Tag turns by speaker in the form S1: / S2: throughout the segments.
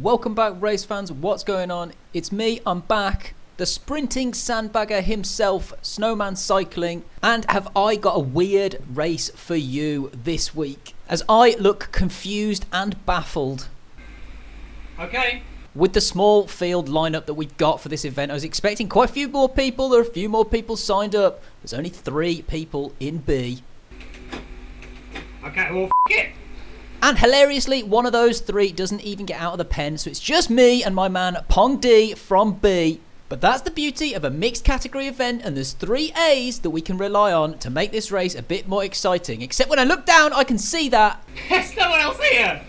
S1: Welcome back, race fans. What's going on? It's me, I'm back, the sprinting sandbagger himself, Snowman Cycling, and have I got a weird race for you this week as I look confused and baffled.
S2: Okay.
S1: With the small field lineup that we got for this event, I was expecting quite a few more people. There are a few more people signed up. There's only 3 people in B.
S2: Okay, well, it.
S1: And hilariously, one of those 3 doesn't even get out of the pen, so it's just me and my man Pong D from B. But that's the beauty of a mixed category event, and there's 3 A's that we can rely on to make this race a bit more exciting. Except when I look down, I can see that
S2: There's no one else here.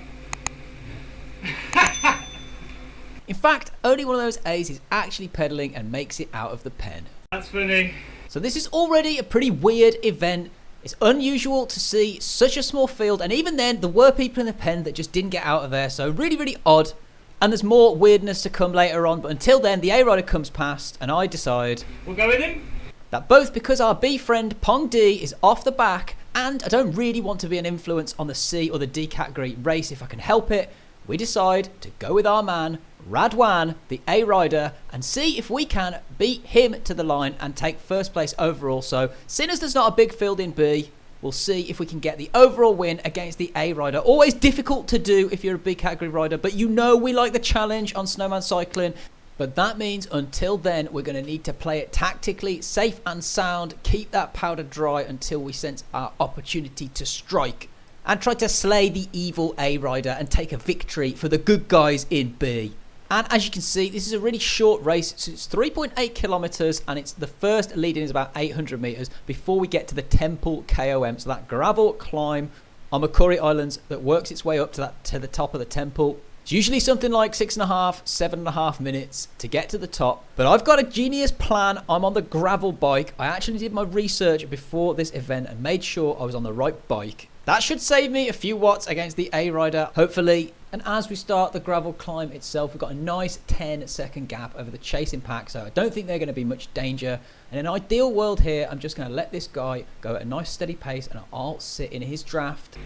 S1: in fact, only one of those A's is actually pedaling and makes it out of the pen.
S2: That's funny.
S1: So this is already a pretty weird event. It's unusual to see such a small field, and even then there were people in the pen that just didn't get out of there, so really odd. And there's more weirdness to come later on, but until then the A rider comes past and I decide
S2: We'll go with him.
S1: that both because our B friend Pong D is off the back and I don't really want to be an influence on the C or the D category race if I can help it, we decide to go with our man Radwan, the A rider, and see if we can beat him to the line and take first place overall. So seeing as there's not a big field in B, we'll see if we can get the overall win against the A rider. Always difficult to do if you're a B category rider, but you know we like the challenge on Snowman Cycling. But that means until then, we're going to need to play it tactically, safe and sound, keep that powder dry until we sense our opportunity to strike, and try to slay the evil A rider and take a victory for the good guys in B. And as you can see, this is a really short race. So it's 3.8 kilometers, and it's the first lead in is about 800 meters before we get to the Temple KOM. So that gravel climb on Macquarie Islands that works its way up to the top of the temple. It's usually something like 6.5, 7.5 minutes to get to the top. But I've got a genius plan. I'm on the gravel bike. I actually did my research before this event and made sure I was on the right bike. That should save me a few watts against the A rider, hopefully. And as we start the gravel climb itself, we've got a nice 10-second gap over the chasing pack, so I don't think they're going to be much danger. And in an ideal world here, I'm just going to let this guy go at a nice steady pace and I'll sit in his draft.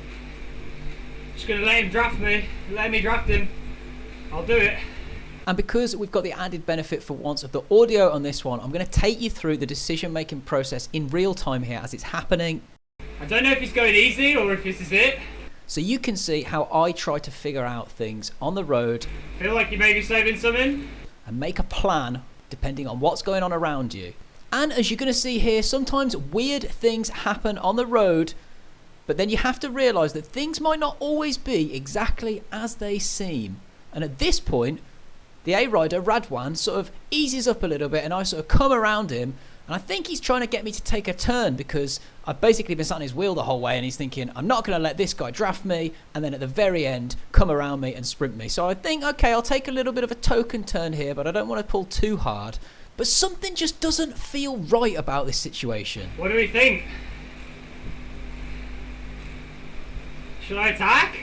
S2: Just gonna let him draft me. Let me draft him. I'll do it.
S1: And because we've got the added benefit for once of the audio on this one, I'm going to take you through the decision-making process in real time here as it's happening.
S2: I don't know if he's going easy or if this is it.
S1: So you can see how I try to figure out things on the road.
S2: Feel like you may be saving something.
S1: And make a plan depending on what's going on around you. And as you're going to see here, sometimes weird things happen on the road, but then you have to realise that things might not always be exactly as they seem. And at this point, the A rider, Radwan, sort of eases up a little bit and I sort of come around him. And I think he's trying to get me to take a turn because I've basically been sat on his wheel the whole way and he's thinking, I'm not going to let this guy draft me and then at the very end come around me and sprint me. So I think, okay, I'll take a little bit of a token turn here, but I don't want to pull too hard. But something just doesn't feel right about this situation.
S2: What do we think? Should I attack?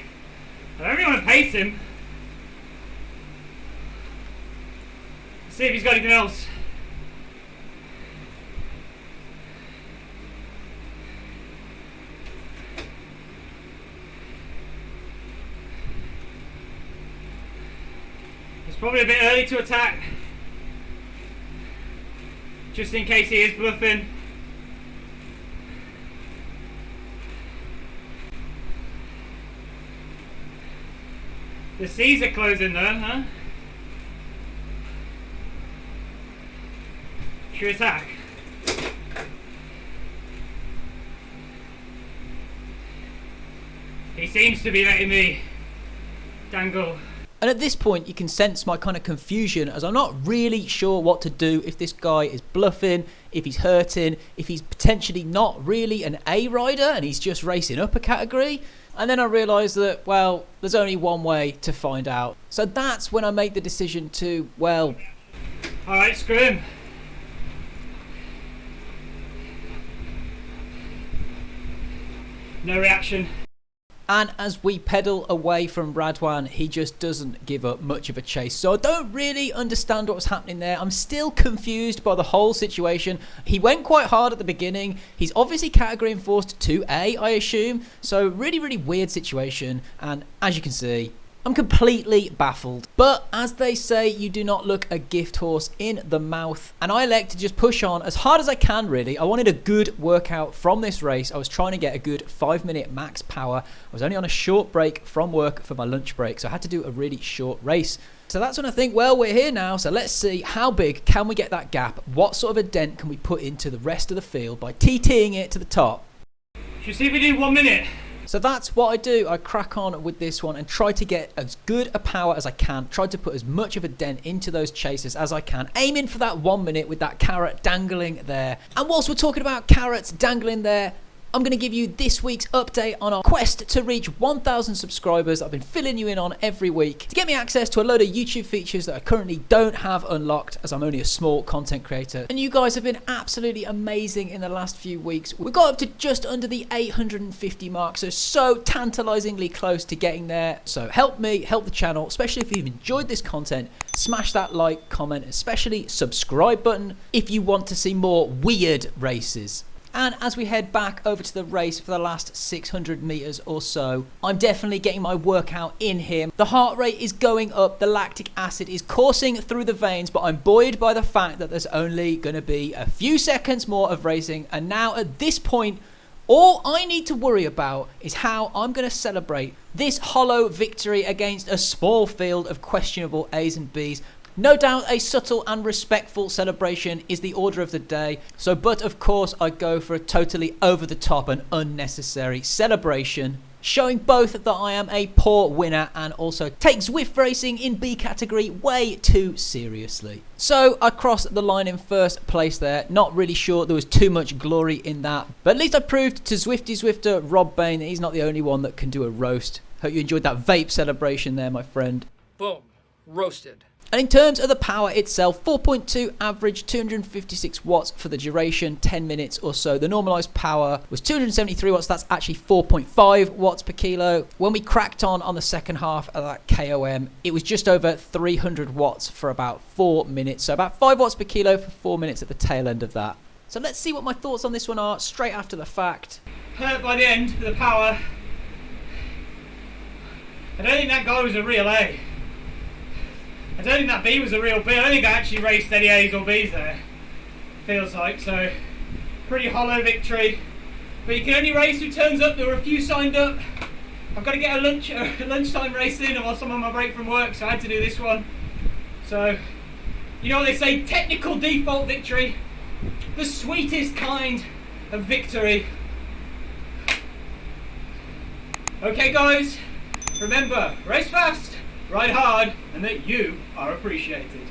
S2: I don't really want to pace him. See if he's got anything else. It's probably a bit early to attack. Just in case he is bluffing. The C's are closing though, huh? Should we attack? He seems to be letting me dangle.
S1: And at this point, you can sense my kind of confusion as I'm not really sure what to do if this guy is bluffing, if he's hurting, if he's potentially not really an A rider and he's just racing up a category. And then I realise that, well, there's only one way to find out. So that's when I make the decision to, well...
S2: Alright, screw him. No reaction.
S1: And as we pedal away from Radwan, he just doesn't give up much of a chase. So I don't really understand what was happening there. I'm still confused by the whole situation. He went quite hard at the beginning. He's obviously category enforced to A, I assume. So really, really weird situation. And as you can see, I'm completely baffled. But as they say, you do not look a gift horse in the mouth. And I elect to just push on as hard as I can, really. I wanted a good workout from this race. I was trying to get a good 5-minute max power. I was only on a short break from work for my lunch break, so I had to do a really short race. So that's when I think, well, we're here now, so let's see how big can we get that gap? What sort of a dent can we put into the rest of the field by TTing it to the top?
S2: Should see if we do 1 minute.
S1: So that's what I do. I crack on with this one and try to get as good a power as I can. Try to put as much of a dent into those chasers as I can. Aiming for that 1 minute with that carrot dangling there. And whilst we're talking about carrots dangling there, I'm going to give you this week's update on our quest to reach 1,000 subscribers. I've been filling you in on every week to get me access to a load of YouTube features that I currently don't have unlocked, as I'm only a small content creator. And you guys have been absolutely amazing in the last few weeks. We got up to just under the 850 mark, so tantalizingly close to getting there. So help me, help the channel, especially if you've enjoyed this content. Smash that like, comment, especially subscribe button if you want to see more weird races. And as we head back over to the race for the last 600 meters or so, I'm definitely getting my workout in here. The heart rate is going up, the lactic acid is coursing through the veins, but I'm buoyed by the fact that there's only going to be a few seconds more of racing. And now at this point, all I need to worry about is how I'm going to celebrate this hollow victory against a small field of questionable A's and B's. No doubt a subtle and respectful celebration is the order of the day. But of course I go for a totally over the top and unnecessary celebration, showing both that I am a poor winner and also take Zwift racing in B category way too seriously. So I crossed the line in first place there. Not really sure there was too much glory in that, but at least I proved to Zwifty Zwifter Rob Bain that he's not the only one that can do a roast. Hope you enjoyed that vape celebration there, my friend.
S3: Boom. Roasted.
S1: And in terms of the power itself, 4.2 average, 256 watts for the duration, 10 minutes or so. The normalized power was 273 watts. That's actually 4.5 watts per kilo. When we cracked on the second half of that KOM, it was just over 300 watts for about 4 minutes. So about 5 watts per kilo for 4 minutes at the tail end of that. So let's see what my thoughts on this one are straight after the fact.
S2: Hurt by the end of the power. I don't think that guy was a real A. I don't think that B was a real B. I don't think I actually raced any A's or B's there. Feels like, so pretty hollow victory. But you can only race who turns up. There were a few signed up. I've got to get a lunchtime race in whilst I'm on my break from work, so I had to do this one. So, you know what they say, technical default victory. The sweetest kind of victory. Okay guys, remember, race fast, ride hard, and that you are appreciated.